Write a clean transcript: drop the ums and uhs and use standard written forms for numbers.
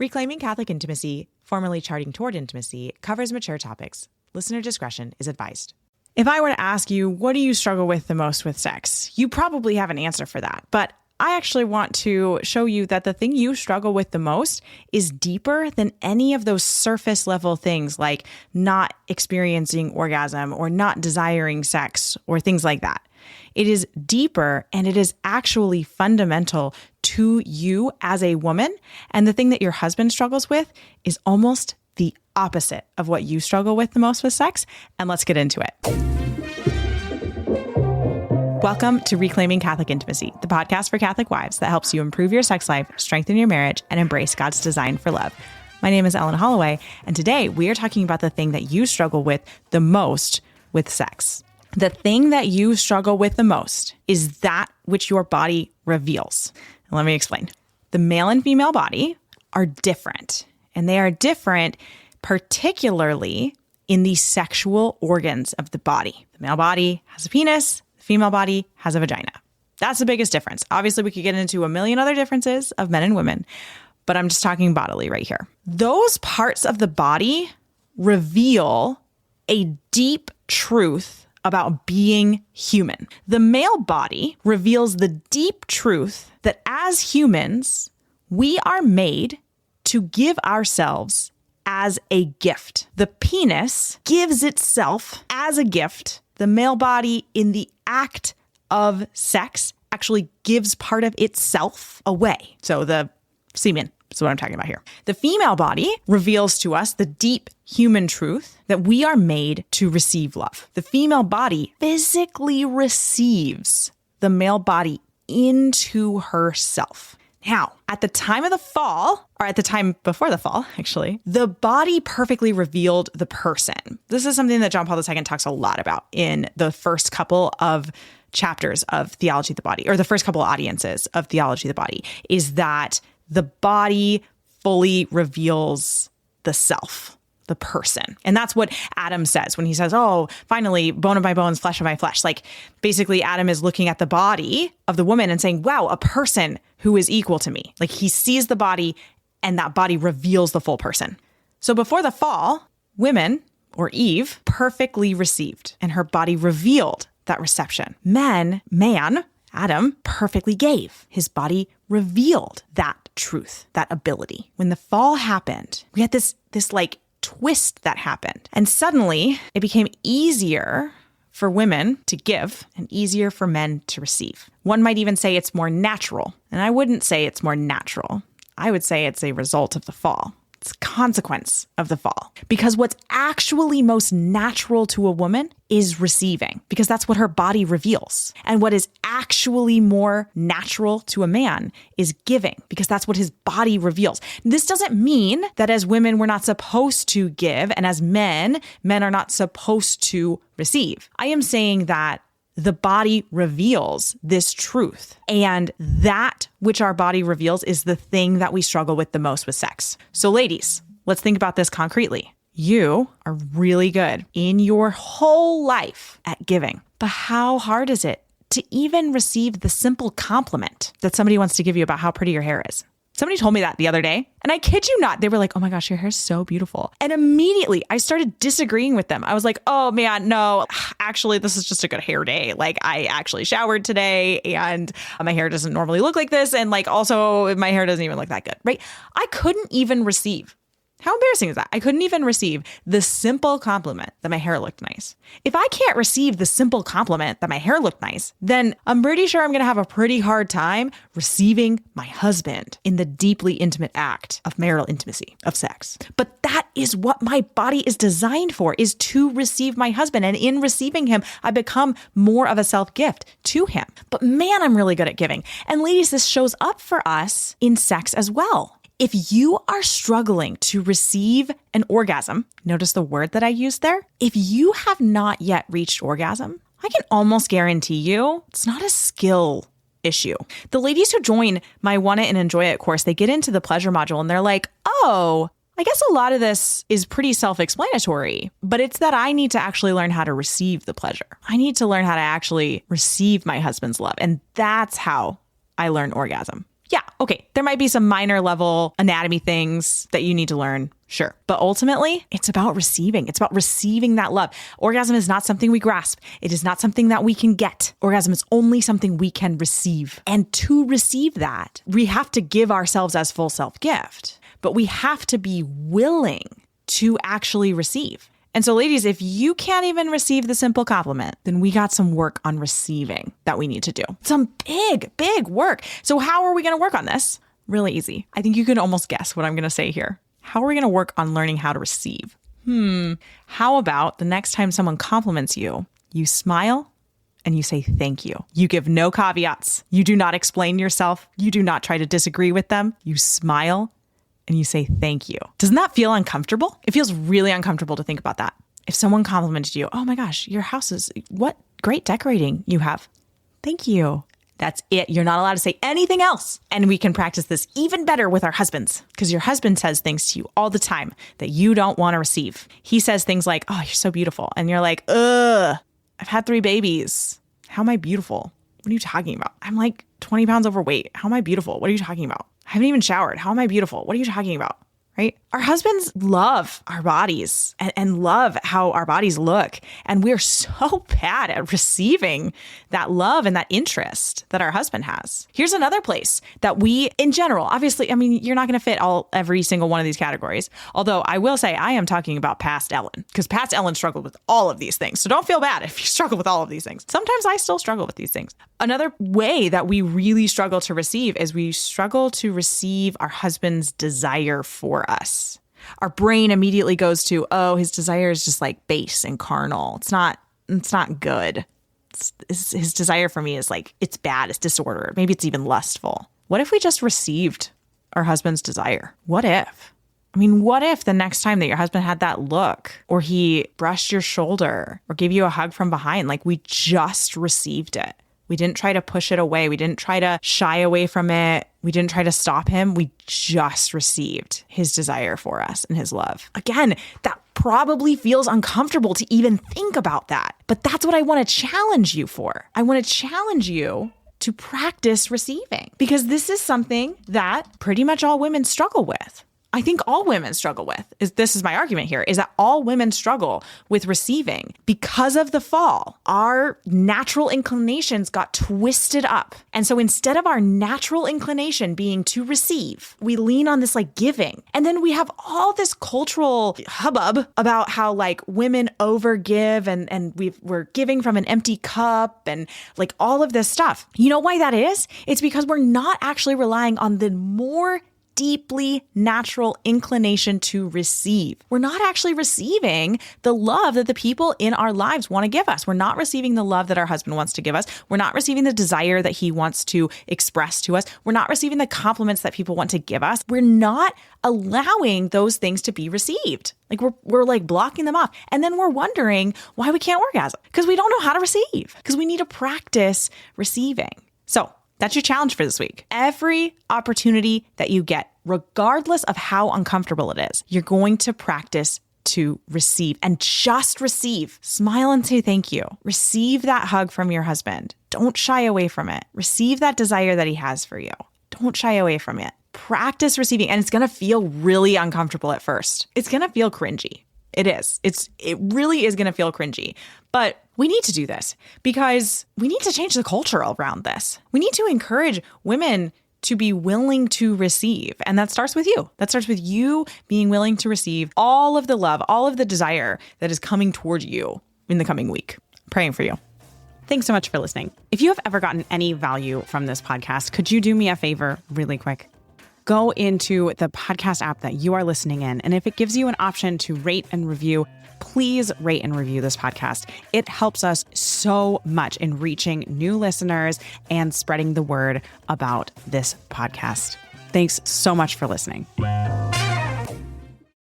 Reclaiming Catholic Intimacy, formerly Charting Toward Intimacy, covers mature topics. Listener discretion is advised. If I were to ask you, what do you struggle with the most with sex? You probably have an answer for that. But I actually want to show you that the thing you struggle with the most is deeper than any of those surface level things like not experiencing orgasm or not desiring sex or things like that. It is deeper and it is actually fundamental to you as a woman. And the thing that your husband struggles with is almost the opposite of what you struggle with the most with sex. And let's get into it. Welcome to Reclaiming Catholic Intimacy, the podcast for Catholic wives that helps you improve your sex life, strengthen your marriage, and embrace God's design for love. My name is Holloway, and today we are talking about the thing that you struggle with the most with sex. The thing that you struggle with the most is that which your body reveals. Let me explain. The male and female body are different, and they are different particularly in the sexual organs of the body. The male body has a penis, the female body has a vagina. That's the biggest difference. Obviously, we could get into a million other differences of men and women, but I'm just talking bodily right here. Those parts of the body reveal a deep truth about being human. The male body reveals the deep truth that as humans, we are made to give ourselves as a gift. The penis gives itself as a gift. The male body, in the act of sex, actually gives part of itself away. So the semen is what I'm talking about here. The female body reveals to us the deep human truth that we are made to receive love. The female body physically receives the male body into herself. Now, at the time of the fall, or at the time before the fall, actually, the body perfectly revealed the person. This is something that John Paul II talks a lot about in the first couple of chapters of Theology of the Body, or the first couple of audiences of Theology of the Body, is that the body fully reveals the self, the person. And that's what Adam says when he says, oh, finally, bone of my bones, flesh of my flesh. Like basically Adam is looking at the body of the woman and saying, wow, a person who is equal to me. Like he sees the body and that body reveals the full person. So before the fall, women, or Eve, perfectly received and her body revealed that reception. Man, Adam, perfectly gave. His body revealed that truth, that ability. When the fall happened, we had this like twist that happened. And suddenly it became easier for women to give and easier for men to receive. One might even say it's more natural. And I wouldn't say it's more natural. I would say it's a result of the fall. It's a consequence of the fall. Because what's actually most natural to a woman is receiving, because that's what her body reveals. And what is actually more natural to a man is giving, because that's what his body reveals. This doesn't mean that as women, we're not supposed to give, and as men are not supposed to receive. I am saying that the body reveals this truth, and that which our body reveals is the thing that we struggle with the most with sex. So ladies, let's think about this concretely. You are really good in your whole life at giving, but how hard is it to even receive the simple compliment that somebody wants to give you about how pretty your hair is? Somebody told me that the other day, and I kid you not, they were like, oh my gosh, your hair is so beautiful. And immediately I started disagreeing with them. I was like, oh man, no, actually, this is just a good hair day. Like I actually showered today and my hair doesn't normally look like this. And like also my hair doesn't even look that good, right? I couldn't even receive. How embarrassing is that? I couldn't even receive the simple compliment that my hair looked nice. If I can't receive the simple compliment that my hair looked nice, then I'm pretty sure I'm going to have a pretty hard time receiving my husband in the deeply intimate act of marital intimacy, of sex. But that is what my body is designed for, is to receive my husband. And in receiving him, I become more of a self-gift to him. But man, I'm really good at giving. And ladies, this shows up for us in sex as well. If you are struggling to receive an orgasm, notice the word that I used there. If you have not yet reached orgasm, I can almost guarantee you it's not a skill issue. The ladies who join my Want It and Enjoy It course, they get into the pleasure module and they're like, oh, I guess a lot of this is pretty self-explanatory, but it's that I need to actually learn how to receive the pleasure. I need to learn how to actually receive my husband's love. And that's how I learn orgasm. Yeah, okay, there might be some minor level anatomy things that you need to learn, sure. But ultimately, it's about receiving. It's about receiving that love. Orgasm is not something we grasp. It is not something that we can get. Orgasm is only something we can receive. And to receive that, we have to give ourselves as full self-gift. But we have to be willing to actually receive. And so ladies, if you can't even receive the simple compliment, then we got some work on receiving that we need to do. Some big, big work. So how are we going to work on this? Really easy. I think you can almost guess what I'm going to say here. How are we going to work on learning how to receive? How about the next time someone compliments you, you smile and you say thank you. You give no caveats. You do not explain yourself. You do not try to disagree with them. You smile and you say thank you. Doesn't that feel uncomfortable? It feels really uncomfortable to think about that. If someone complimented you, oh my gosh, your house is, what great decorating you have. Thank you. That's it. You're not allowed to say anything else. And we can practice this even better with our husbands, because your husband says things to you all the time that you don't want to receive. He says things like, oh, you're so beautiful. And you're like, I've had 3 babies. How am I beautiful? What are you talking about? I'm like 20 pounds overweight. How am I beautiful? What are you talking about? I haven't even showered. How am I beautiful? What are you talking about? Right? Our husbands love our bodies and love how our bodies look. And we're so bad at receiving that love and that interest that our husband has. Here's another place that we, in general, obviously, I mean, you're not going to fit every single one of these categories. Although I will say I am talking about past Ellen, because past Ellen struggled with all of these things. So don't feel bad if you struggle with all of these things. Sometimes I still struggle with these things. Another way that we really struggle to receive is we struggle to receive our husband's desire for us. Our brain immediately goes to, oh, his desire is just like base and carnal. It's not good. His desire for me is like, it's bad. It's disordered. Maybe it's even lustful. What if we just received our husband's desire? What if? I mean, what if the next time that your husband had that look, or he brushed your shoulder, or gave you a hug from behind, like we just received it? We didn't try to push it away. We didn't try to shy away from it. We didn't try to stop him. We just received his desire for us and his love. Again, that probably feels uncomfortable to even think about that. But that's what I want to challenge you for. I want to challenge you to practice receiving, because this is something that pretty much all women struggle with. I think all women struggle with, this is my argument here, is that all women struggle with receiving because of the fall. Our natural inclinations got twisted up. And so instead of our natural inclination being to receive, we lean on this like giving. And then we have all this cultural hubbub about how like women overgive and we're giving from an empty cup and like all of this stuff. You know why that is? It's because we're not actually relying on the more deeply natural inclination to receive. We're not actually receiving the love that the people in our lives want to give us. We're not receiving the love that our husband wants to give us. We're not receiving the desire that he wants to express to us. We're not receiving the compliments that people want to give us. We're not allowing those things to be received. Like we're like blocking them off. And then we're wondering why we can't orgasm, because we don't know how to receive, because we need to practice receiving. So that's your challenge for this week. Every opportunity that you get, regardless of how uncomfortable it is, you're going to practice to receive, and just receive. Smile and say thank you. Receive that hug from your husband. Don't shy away from it. Receive that desire that he has for you. Don't shy away from it. Practice receiving, and it's going to feel really uncomfortable at first. It's going to feel cringy. It is. It really is going to feel cringy. But we need to do this because we need to change the culture around this. We need to encourage women to be willing to receive. And that starts with you. That starts with you being willing to receive all of the love, all of the desire that is coming toward you in the coming week. Praying for you. Thanks so much for listening. If you have ever gotten any value from this podcast, could you do me a favor really quick? Go into the podcast app that you are listening in. And if it gives you an option to rate and review, please rate and review this podcast. It helps us so much in reaching new listeners and spreading the word about this podcast. Thanks so much for listening.